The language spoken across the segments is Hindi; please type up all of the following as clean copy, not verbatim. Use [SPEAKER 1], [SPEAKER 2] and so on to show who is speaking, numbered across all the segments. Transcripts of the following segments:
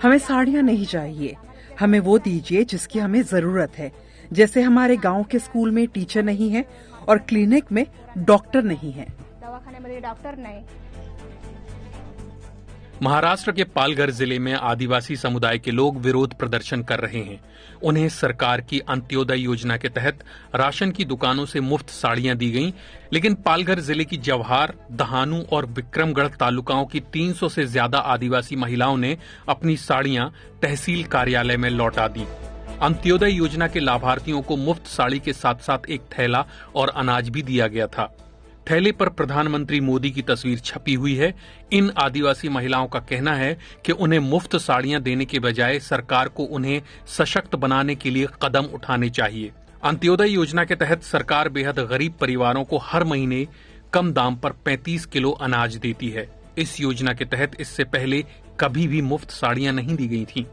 [SPEAKER 1] हमें साड़ियाँ नहीं चाहिए, हमें वो दीजिए जिसकी हमें जरूरत है। जैसे हमारे गांव के स्कूल में टीचर नहीं है और क्लिनिक में डॉक्टर नहीं है।
[SPEAKER 2] दवाखाने में डॉक्टर नहीं।
[SPEAKER 3] महाराष्ट्र के पालघर जिले में आदिवासी समुदाय के लोग विरोध प्रदर्शन कर रहे हैं। उन्हें सरकार की अंत्योदय योजना के तहत राशन की दुकानों से मुफ्त साड़ियां दी गईं, लेकिन पालघर जिले की जवाहर, दहानू और विक्रमगढ़ तालुकाओं की 300 से ज्यादा आदिवासी महिलाओं ने अपनी साड़ियां तहसील कार्यालय में लौटा दी। अंत्योदय योजना के लाभार्थियों को मुफ्त साड़ी के साथ साथ एक थैला और अनाज भी दिया गया था। थैले पर प्रधानमंत्री मोदी की तस्वीर छपी हुई है। इन आदिवासी महिलाओं का कहना है कि उन्हें मुफ्त साड़ियां देने के बजाय सरकार को उन्हें सशक्त बनाने के लिए कदम उठाने चाहिए। अंत्योदय योजना के तहत सरकार बेहद गरीब परिवारों को हर महीने कम दाम पर 35 किलो अनाज देती है। इस योजना के तहत इससे पहले कभी भी मुफ्त साड़ियां नहीं दी गई थीं।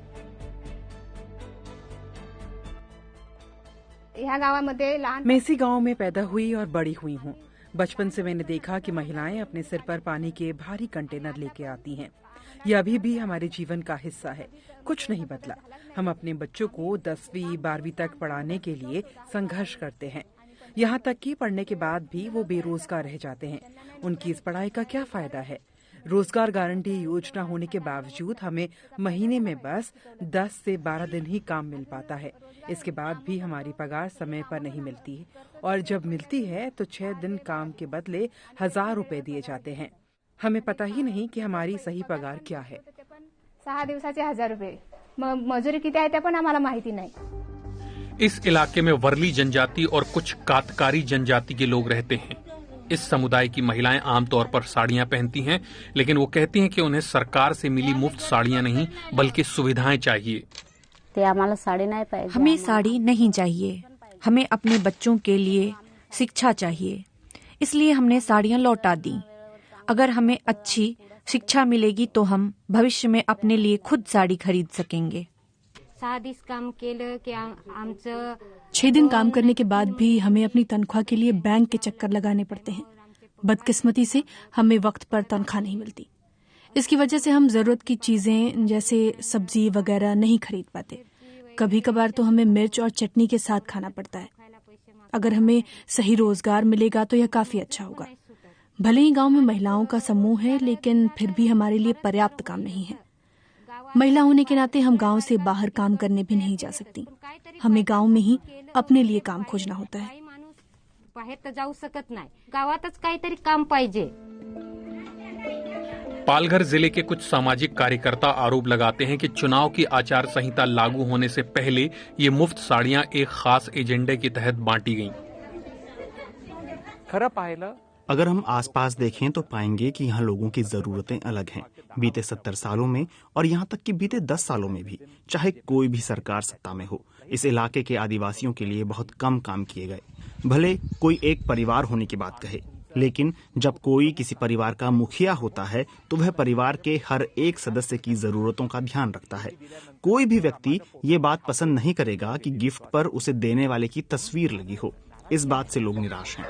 [SPEAKER 1] मैं इसी गांव में पैदा हुई और बड़ी हुई हूँ। बचपन से मैंने देखा कि महिलाएं अपने सिर पर पानी के भारी कंटेनर लेके आती हैं। ये अभी भी हमारे जीवन का हिस्सा है, कुछ नहीं बदला। हम अपने बच्चों को 10वीं 12वीं तक पढ़ाने के लिए संघर्ष करते हैं। यहाँ तक कि पढ़ने के बाद भी वो बेरोजगार रह जाते हैं। उनकी इस पढ़ाई का क्या फायदा है? रोजगार गारंटी योजना होने के बावजूद हमें महीने में बस 10 से 12 दिन ही काम मिल पाता है। इसके बाद भी हमारी पगार समय पर नहीं मिलती है और जब मिलती है तो 6 दिन काम के बदले 1000 रुपए दिए जाते हैं। हमें पता ही नहीं कि हमारी सही पगार क्या है।
[SPEAKER 2] 6 दिवसाचे 1000 रुपये, मजुरी किती आहे ते पण आम्हाला माहिती नाही।
[SPEAKER 3] इस इलाके में वर्ली जनजाति और कुछ कातकारी जनजाति के लोग रहते हैं। इस समुदाय की महिलाएं आमतौर पर साड़ियां पहनती हैं, लेकिन वो कहती हैं कि उन्हें सरकार से मिली मुफ्त साड़ियां नहीं बल्कि सुविधाएं चाहिए।
[SPEAKER 4] हमें साड़ी नहीं चाहिए, हमें अपने बच्चों के लिए शिक्षा चाहिए, इसलिए हमने साड़ियां लौटा दी। अगर हमें अच्छी शिक्षा मिलेगी तो हम भविष्य में अपने लिए खुद साड़ी खरीद सकेंगे।
[SPEAKER 5] 6 दिन काम करने के बाद भी हमें अपनी तनख्वाह के लिए बैंक के चक्कर लगाने पड़ते हैं। बदकिस्मती से हमें वक्त पर तनख्वाह नहीं मिलती। इसकी वजह से हम जरूरत की चीजें जैसे सब्जी वगैरह नहीं खरीद पाते। कभी कभार तो हमें मिर्च और चटनी के साथ खाना पड़ता है। अगर हमें सही रोजगार मिलेगा तो यह काफी अच्छा होगा। भले ही गांव में महिलाओं का समूह है, लेकिन फिर भी हमारे लिए पर्याप्त काम नहीं है। महिला होने के नाते हम गांव से बाहर काम करने भी नहीं जा सकती। हमें गांव में ही अपने लिए काम खोजना होता है।
[SPEAKER 3] पालघर जिले के कुछ सामाजिक कार्यकर्ता आरोप लगाते हैं कि चुनाव की आचार संहिता लागू होने से पहले ये मुफ्त साड़ियां एक खास एजेंडे के तहत बांटी गईं।
[SPEAKER 6] अगर हम आसपास देखें तो पाएंगे कि यहाँ लोगों की जरूरतें अलग हैं। बीते 70 सालों में और यहाँ तक कि बीते 10 सालों में भी, चाहे कोई भी सरकार सत्ता में हो, इस इलाके के आदिवासियों के लिए बहुत कम काम किए गए। भले कोई एक परिवार होने की बात कहे, लेकिन जब कोई किसी परिवार का मुखिया होता है तो वह परिवार के हर एक सदस्य की जरूरतों का ध्यान रखता है। कोई भी व्यक्ति ये बात पसंद नहीं करेगा कि गिफ्ट पर उसे देने वाले की तस्वीर लगी हो। इस बात से लोग निराश हैं।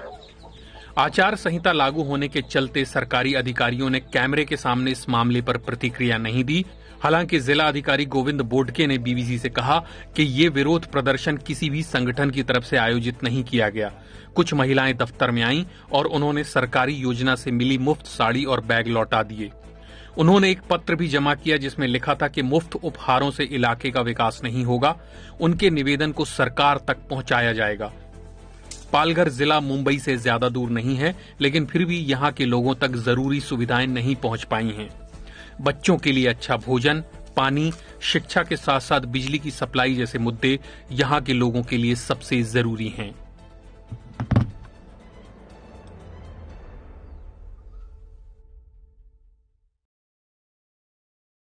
[SPEAKER 3] आचार संहिता लागू होने के चलते सरकारी अधिकारियों ने कैमरे के सामने इस मामले पर प्रतिक्रिया नहीं दी। हालांकि जिला अधिकारी गोविंद बोडके ने बीबीसी से कहा कि ये विरोध प्रदर्शन किसी भी संगठन की तरफ से आयोजित नहीं किया गया। कुछ महिलाएं दफ्तर में आईं और उन्होंने सरकारी योजना से मिली मुफ्त साड़ी और बैग लौटा दिए। उन्होंने एक पत्र भी जमा किया जिसमें लिखा था कि मुफ्त उपहारों से इलाके का विकास नहीं होगा। उनके निवेदन को सरकार तक पहुंचाया जाएगा। पालघर जिला मुंबई से ज्यादा दूर नहीं है, लेकिन फिर भी यहाँ के लोगों तक जरूरी सुविधाएं नहीं पहुंच पाई हैं। बच्चों के लिए अच्छा भोजन, पानी, शिक्षा के साथ साथ बिजली की सप्लाई जैसे मुद्दे यहाँ के लोगों के लिए सबसे जरूरी हैं।